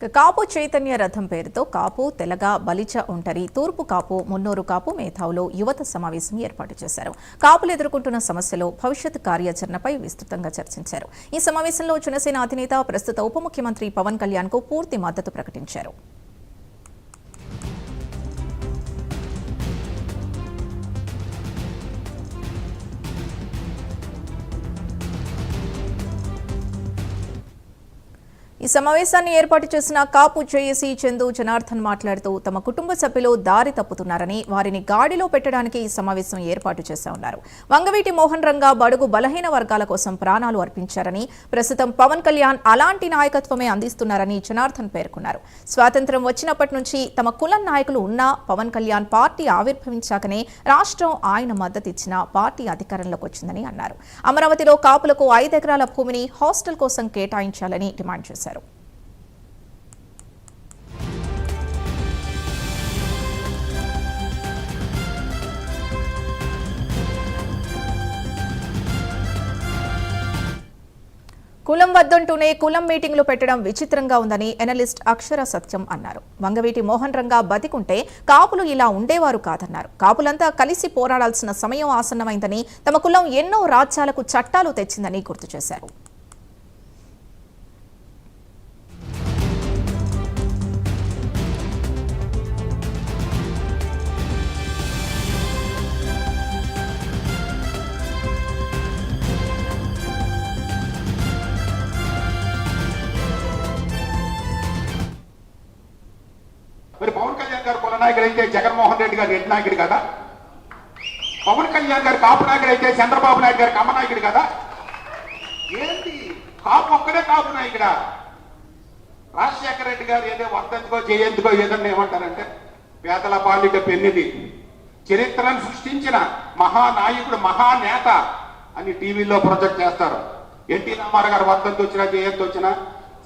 కాపు చైతన్య రథం పేరుతో కాపు, తెలగ, బలిచ, ఒంటరి, తూర్పు కాపు, మున్నూరు కాపు మేధావులు యువత సమావేశం ఏర్పాటు చేశారు. కాపులు ఎదుర్కొంటున్న సమస్యలు, భవిష్యత్ కార్యాచరణపై విస్తృతంగా చర్చించారు. ఈ సమావేశంలో జనసేన అధినేత, ప్రస్తుత ఉప ముఖ్యమంత్రి పవన్ కళ్యాణ్ కు పూర్తి మద్దతు ప్రకటించారు. ఈ సమావేశాన్ని ఏర్పాటు చేసిన కాపు జేఏసీ చందు జనార్దన్ మాట్లాడుతూ తమ కుటుంబ సభ్యులు దారి తప్పుతున్నారని, వారిని గాడిలో పెట్టడానికి ఈ సమావేశం ఏర్పాటు చేశామన్నారు. వంగవీటి మోహన్ రంగా బడుగు బలహీన వర్గాల కోసం ప్రాణాలు అర్పించారని, ప్రస్తుతం పవన్ కళ్యాణ్ అలాంటి నాయకత్వమే అందిస్తున్నారని జనార్దన్ పేర్కొన్నారు. స్వాతంత్ర్యం వచ్చినప్పటి నుంచి తమ కులం నాయకులు ఉన్నా పవన్ కళ్యాణ్ పార్టీ ఆవిర్భవించాకనే రాష్ట్రం ఆయన మద్దతు ఇచ్చిన పార్టీ అధికారంలోకి వచ్చిందని అన్నారు. అమరావతిలో కాపులకు 5 ఎకరాల భూమిని హాస్టల్ కోసం కేటాయించాలని డిమాండ్ చేశారు. కులం వద్దంటూనే కులం మీటింగ్లు పెట్టడం విచిత్రంగా ఉందని ఎనలిస్ట్ అక్షర సత్యం అన్నారు. వంగవీటి మోహన్ రంగా బతికుంటే కాపులు ఇలా ఉండేవారు కాదన్నారు. కాపులంతా కలిసి పోరాడాల్సిన సమయం ఆసన్నమైందని, తమ కులం ఎన్నో రాజ్యాలకు చట్టాలు తెచ్చిందని గుర్తు చేశారు. మరి పవన్ కళ్యాణ్ గారు కుల నాయకుడు అయితే జగన్మోహన్ రెడ్డి గారు రెడ్డి నాయకుడు కదా, పవన్ కళ్యాణ్ గారు కాపు నాయకుడు అయితే చంద్రబాబు నాయుడు గారు కమ్మ నాయకుడు కదా. ఏంటి కాపు ఒక్కడే కాపు నాయకుడా? రాజశేఖర రెడ్డి గారు ఏదో వర్ధంతికో జయంతికో ఏదన్నా ఏమంటారంటే పేదల పాలిట పెన్నిది, చరిత్రను సృష్టించిన మహానాయకుడు, మహానేత అని టీవీలో ప్రొజెక్ట్ చేస్తారు. ఎన్టీ రామారావు గారు వర్ధంతి వచ్చినా జయంతి వచ్చినా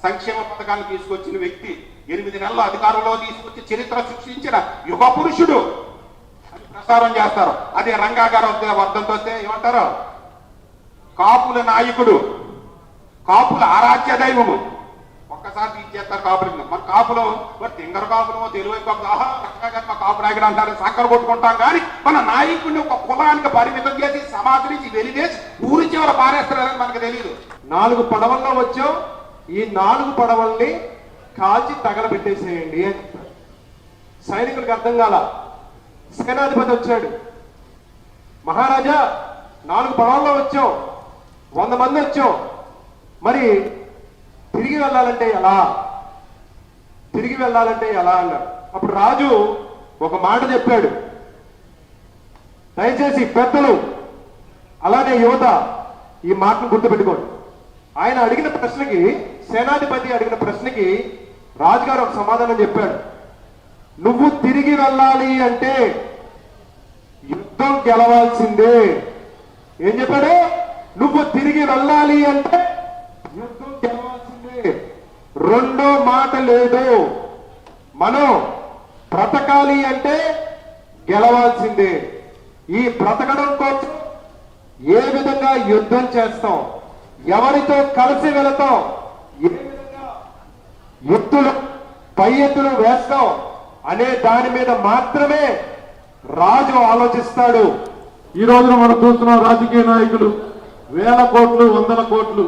సంక్షేమ పథకాలను తీసుకొచ్చిన వ్యక్తి, 8 నెలలు అధికారంలో తీసుకొచ్చి చరిత్ర సృష్టించిన యుగ పురుషుడు అని ప్రసారం చేస్తారు. అదే రంగా గారు వర్ధంతి వస్తే ఏమంటారు? కాపుల నాయకుడు, కాపుల ఆరాధ్య దైవము. ఒక్కసారి తీసేస్తారు కాపులు. మన కాపులో తింగర కాపులమో తెలుగు కాపులు, రంగా గారు మా కాపు నాయకుడు అంటారు, చక్కర కొట్టుకుంటాం. కానీ మన నాయకుడిని ఒక కులానికి పరిమితం చేసి సమాధి నుంచి వెలివేసి ఊరి చివర పారేస్తారని మనకు తెలియదు. 4 పడవల్లో వచ్చాం, ఈ 4 పడవల్ని కాల్చి తగలబెట్టేసేయండి అని చెప్పారు. సైనికులకు అర్థం కాల. సేనాధిపతి వచ్చాడు, మహారాజా 4 పడవల్లో వచ్చాం, 100 మంది వచ్చాం, మరి తిరిగి వెళ్ళాలంటే ఎలా, తిరిగి వెళ్ళాలంటే ఎలా అన్నాడు. అప్పుడు రాజు ఒక మాట చెప్పాడు. దయచేసి పెద్దలు అలానే యువత ఈ మాటను గుర్తుపెట్టుకోండి. ఆయన అడిగిన ప్రశ్నకి, సేనాధిపతి అడిగిన ప్రశ్నకి రాజుగారు ఒక సమాధానం చెప్పాడు. నువ్వు తిరిగి వెళ్ళాలి అంటే యుద్ధం గెలవాల్సిందే. ఏం చెప్పాడు? నువ్వు తిరిగి వెళ్ళాలి అంటే యుద్ధం గెలవాల్సిందే, రెండో మాట లేదు. మనం బ్రతకాలి అంటే గెలవాల్సిందే. ఈ బ్రతకడం కోసం ఏ విధంగా యుద్ధం చేస్తాం, ఎవరితో కలిసి వెళతాం, ఏ విధంగా ఎత్తులు పై ఎత్తులు వేస్తాం అనే దాని మీద మాత్రమే రాజు ఆలోచిస్తాడు. ఈ రోజున మనం చూస్తున్నాం, రాజకీయ నాయకులు 1000 కోట్లు 100 కోట్లు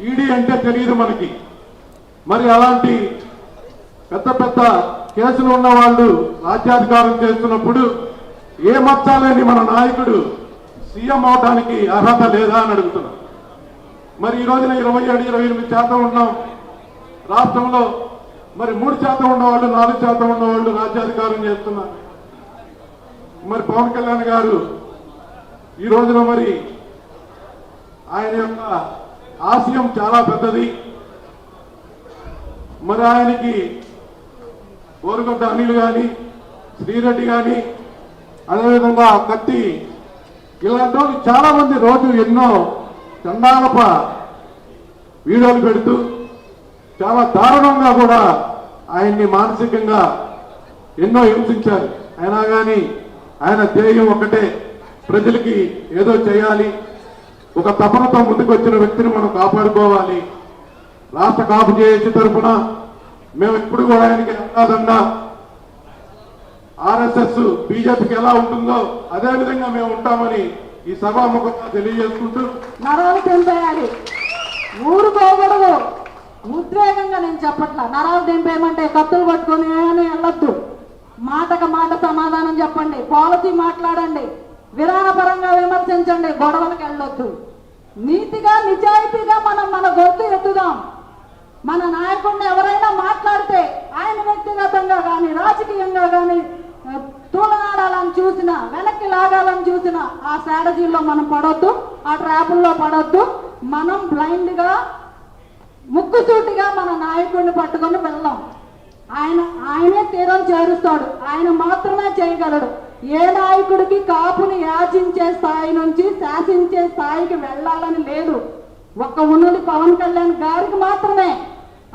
ఈడీ అంటే తెలియదు మనకి. మరి అలాంటి పెద్ద పెద్ద కేసులు ఉన్న వాళ్ళు రాజ్యాధికారం చేస్తున్నప్పుడు ఏ మచ్చాలేని మన నాయకుడు సీఎం అవడానికి అర్హత లేదా అని అడుగుతున్నాం. మరి ఈ రోజున 27-28% ఉన్నాం రాష్ట్రంలో. మరి 3% ఉన్నవాళ్ళు, 4% ఉన్నవాళ్ళు రాజ్యాధికారం చేస్తున్నారు. మరి పవన్ కళ్యాణ్ గారు ఈ రోజున మరి ఆయన యొక్క ఆశయం చాలా పెద్దది. మరి ఆయనకి బోరుగడ్డ అనిల్ కానీ, శ్రీరెడ్డి కానీ, అదేవిధంగా కత్తి, ఇలాంటి వాళ్ళు చాలా మంది రోజు ఎన్నో చండాలప వీడియోలు పెడుతూ చాలా దారుణంగా కూడా ఆయన్ని మానసికంగా ఎన్నో హింసించారు. అయినా కానీ ఆయన ధ్యేయం ఒకటే, ప్రజలకి ఏదో చేయాలి, ఒక తపనతో ముందుకు వచ్చిన వ్యక్తిని మనం కాపాడుకోవాలి. రాష్ట్ర కాపు జేఏసీ తరఫున మేము ఎప్పుడు కూడా ఆయనకి అందాదండా ఆర్ఎస్ఎస్ బీజేపీకి ఎలా ఉంటుందో అదే విధంగా మేము ఉంటామని ఈ సభాముఖంగా తెలియజేసుకుంటూ నరాలు తెంపేయాలి, ఊరుకోకూడదు. ఉద్వేగంగా నేను చెప్పట్లా, నరాలు తెంపేయమంటే కత్తులు పట్టుకొని అని వెళ్ళొద్దు. మాటకు మాట సమాధానం చెప్పండి, పాలసీ మాట్లాడండి, విధానపరంగా విమర్శించండి, గొడవలకు వెళ్ళొద్దు. నీతిగా నిజాయితీగా మనం మన గొంతు ఎత్తుదాం. మన నాయకుడిని ఎవరైనా మాట్లాడితే ఆయన వ్యక్తిగతంగా కానీ రాజకీయంగా కానీ తూలనాడాలని చూసినా వెనక్కి లాగాలని చూసినా ఆ స్ట్రాటజీలో మనం పడొద్దు, ఆ ట్రాపుల్లో పడొద్దు. మనం బ్లైండ్గా ముక్కుసూటిగా మన నాయకుడిని పట్టుకొని వెళ్దాం. ఆయనే తీరం చేరుస్తాడు, ఆయన మాత్రమే చేయగలడు. ఏ నాయకుడికి కాపుని యాచించే స్థాయి నుంచి శాసించే స్థాయికి వెళ్ళాలని లేదు, ఒక్క ఉన్నది పవన్ కళ్యాణ్ గారికి మాత్రమే.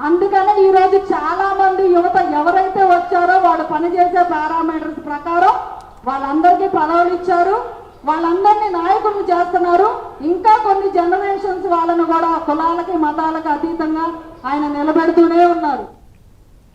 అందుకనే ఈరోజు చాలా మంది యువత ఎవరైతే వచ్చారో వాళ్ళు పనిచేసే పారామీటర్స్ ప్రకారం వాళ్ళందరికీ పదవులు ఇచ్చారు, వాళ్ళందరినీ నాయకులను చేస్తున్నారు. ఇంకా కొన్ని జనరేషన్స్ వాళ్ళను కూడా కులాలకి మతాలకు అతీతంగా ఆయన నిలబెడుతూనే ఉన్నారు.